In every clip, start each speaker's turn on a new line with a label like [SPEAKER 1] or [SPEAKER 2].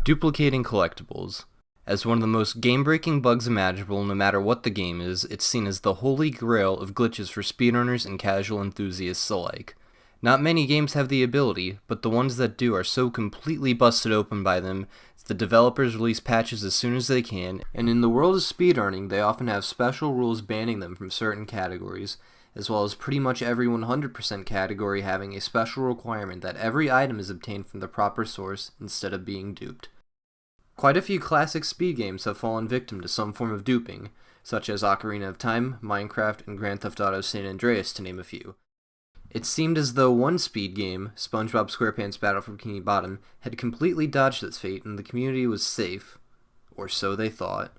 [SPEAKER 1] Duplicating collectibles. As one of the most game-breaking bugs imaginable, no matter what the game is, it's seen as the holy grail of glitches for speedrunners and casual enthusiasts alike. Not many games have the ability, but the ones that do are so completely busted open by them that the developers release patches as soon as they can, and in the world of speedrunning, they often have special rules banning them from certain categories, as well as pretty much every 100% category having a special requirement that every item is obtained from the proper source instead of being duped. Quite a few classic speed games have fallen victim to some form of duping, such as Ocarina of Time, Minecraft, and Grand Theft Auto San Andreas, to name a few. It seemed as though one speed game, SpongeBob SquarePants Battle for Bikini Bottom, had completely dodged its fate and the community was safe. Or so they thought.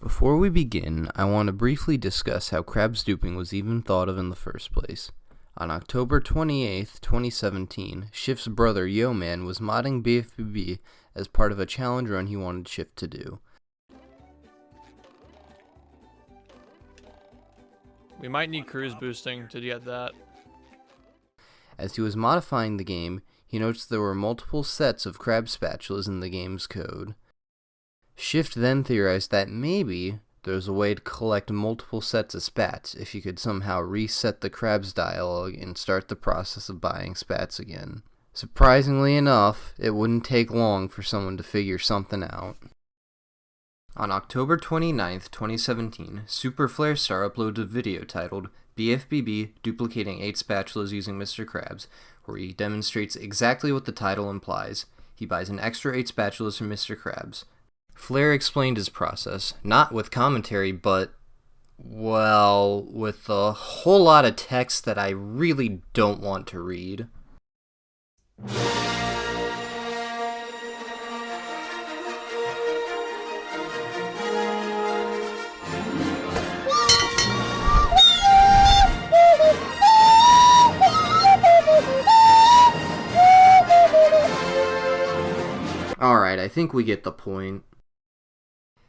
[SPEAKER 1] Before we begin, I want to briefly discuss how Krabs duping was even thought of in the first place. On October 28, 2017, Shift's brother Yo-Man was modding BFBB as part of a challenge run he wanted Shift to do.
[SPEAKER 2] We might need cruise boosting to get that.
[SPEAKER 1] As he was modifying the game, he noticed there were multiple sets of Krabs spatulas in the game's code. Shift then theorized that maybe there was a way to collect multiple sets of spats if you could somehow reset the Krabs dialogue and start the process of buying spats again. Surprisingly enough, it wouldn't take long for someone to figure something out. On October 29, 2017, Super Flare Star uploaded a video titled BFBB Duplicating 8 Spatulas Using Mr. Krabs, where he demonstrates exactly what the title implies. He buys an extra 8 spatulas from Mr. Krabs. Flare explained his process, not with commentary, but, well, with a whole lot of text that I really don't want to read. Alright, I think we get the point.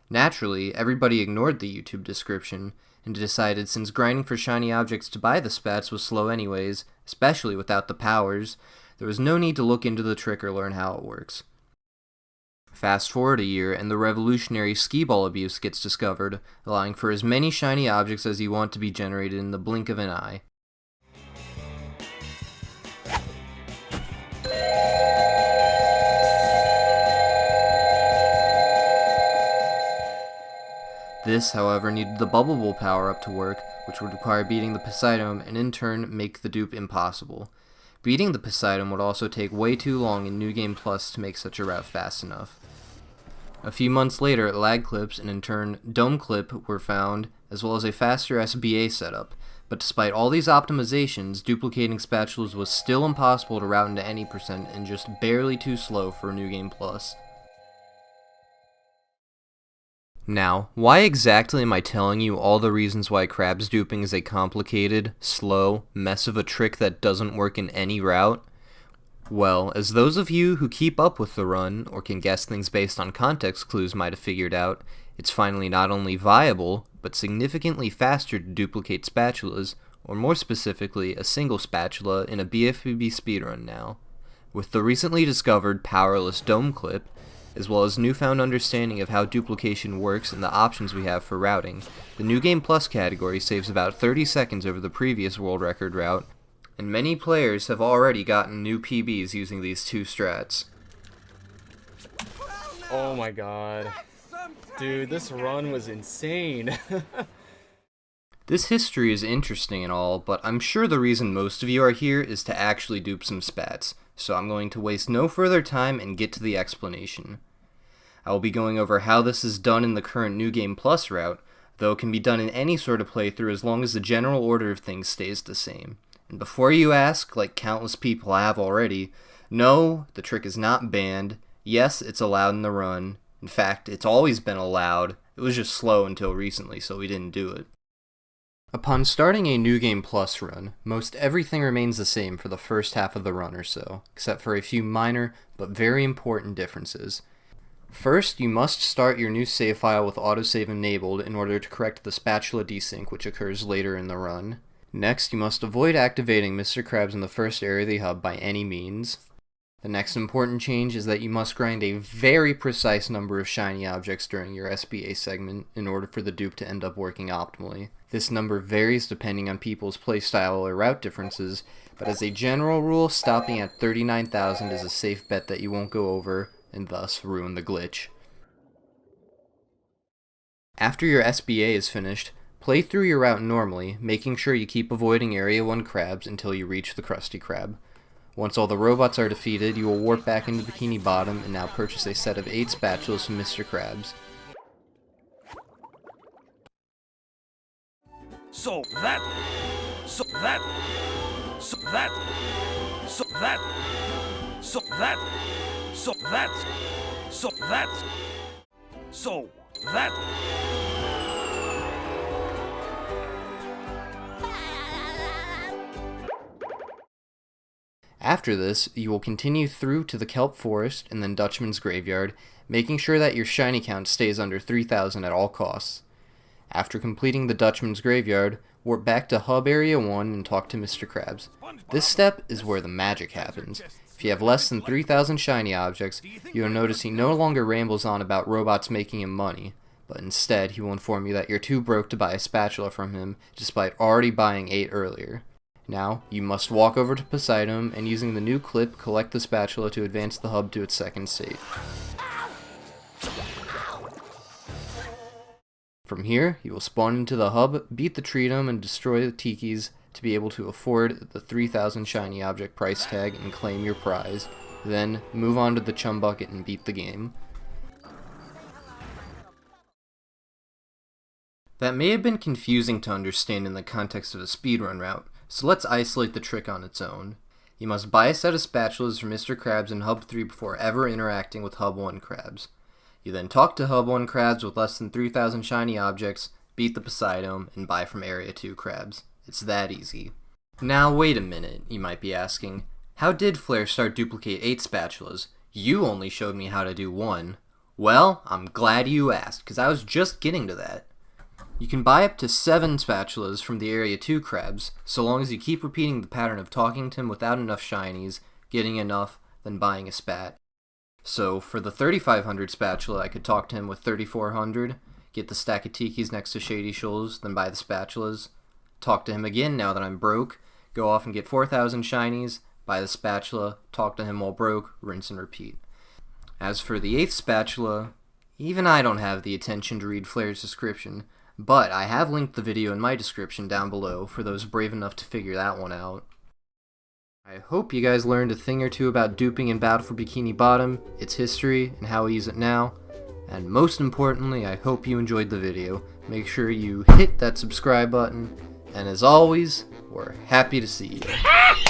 [SPEAKER 1] Naturally, everybody ignored the YouTube description, and decided since grinding for shiny objects to buy the spats was slow anyways, especially without the powers, there was no need to look into the trick or learn how it works. Fast forward a year, and the revolutionary skee ball abuse gets discovered, allowing for as many shiny objects as you want to be generated in the blink of an eye. This, however, needed the Bubble Bowl power-up to work, which would require beating the Poseidon and in turn make the dupe impossible. Beating the Poseidon would also take way too long in New Game Plus to make such a route fast enough. A few months later, lag clips and in turn dome clip were found, as well as a faster SBA setup, but despite all these optimizations, duplicating spatulas was still impossible to route into any percent and just barely too slow for New Game Plus. Now, why exactly am I telling you all the reasons why Krabs duping is a complicated, slow mess of a trick that doesn't work in any route? Well, as those of you who keep up with the run, or can guess things based on context clues might have figured out, it's finally not only viable, but significantly faster to duplicate spatulas, or more specifically, a single spatula in a BFBB speedrun now. With the recently discovered powerless dome clip, as well as newfound understanding of how duplication works and the options we have for routing, the New Game Plus category saves about 30 seconds over the previous world record route, and many players have already gotten new PBs using these two strats.
[SPEAKER 3] Oh my god. Dude, this run was insane.
[SPEAKER 1] This history is interesting and all, but I'm sure the reason most of you are here is to actually dupe some spats, so I'm going to waste no further time and get to the explanation. I will be going over how this is done in the current New Game Plus route, though it can be done in any sort of playthrough as long as the general order of things stays the same. And before you ask, like countless people have already, no, the trick is not banned. Yes, it's allowed in the run. In fact, it's always been allowed. It was just slow until recently, so we didn't do it. Upon starting a New Game Plus run, most everything remains the same for the first half of the run or so, except for a few minor but very important differences. First, you must start your new save file with autosave enabled in order to correct the spatula desync which occurs later in the run. Next, you must avoid activating Mr. Krabs in the first area of the hub by any means. The next important change is that you must grind a very precise number of shiny objects during your SBA segment in order for the dupe to end up working optimally. This number varies depending on people's playstyle or route differences, but as a general rule, stopping at 39,000 is a safe bet that you won't go over and thus ruin the glitch. After your SBA is finished, play through your route normally, making sure you keep avoiding Area 1 Krabs until you reach the Krusty Krab. Once all the robots are defeated, you will warp back into Bikini Bottom and now purchase a set of 8 spatulas from Mr. Krabs.
[SPEAKER 4] So that, so that, so that, so that, so that, so that, so that, so that.
[SPEAKER 1] After this, you will continue through to the Kelp Forest and then Dutchman's Graveyard, making sure that your shiny count stays under 3,000 at all costs. After completing the Dutchman's Graveyard, warp back to Hub Area 1 and talk to Mr. Krabs. This step is where the magic happens. If you have less than 3,000 shiny objects, you will notice he no longer rambles on about robots making him money, but instead he will inform you that you're too broke to buy a spatula from him despite already buying 8 earlier. Now, you must walk over to Poseidon and using the new clip, collect the spatula to advance the hub to its second state. From here, you will spawn into the hub, beat the Treatum, and destroy the Tikis to be able to afford the 3,000 shiny object price tag and claim your prize. Then, move on to the Chum Bucket and beat the game. That may have been confusing to understand in the context of a speedrun route, so let's isolate the trick on its own. You must buy a set of spatulas from Mr. Krabs in Hub 3 before ever interacting with Hub 1 Krabs. You then talk to Hub 1 Krabs with less than 3,000 shiny objects, beat the Poseidon, and buy from Area 2 Krabs. It's that easy. Now wait a minute, you might be asking. How did Flare start duplicate 8 spatulas? You only showed me how to do 1. Well, I'm glad you asked, because I was just getting to that. You can buy up to 7 spatulas from the Area 2 Krabs, so long as you keep repeating the pattern of talking to him without enough shinies, getting enough, then buying a spat. So, for the 3,500 spatula, I could talk to him with 3,400, get the stack of tikis next to Shady Shoals, then buy the spatulas, talk to him again now that I'm broke, go off and get 4,000 shinies, buy the spatula, talk to him while broke, rinse and repeat. As for the 8th spatula, even I don't have the attention to read Flare's description, but I have linked the video in my description down below for those brave enough to figure that one out. I hope you guys learned a thing or two about duping in Battle for Bikini Bottom, its history, and how we use it now. And most importantly, I hope you enjoyed the video. Make sure you hit that subscribe button, and as always, we're happy to see you.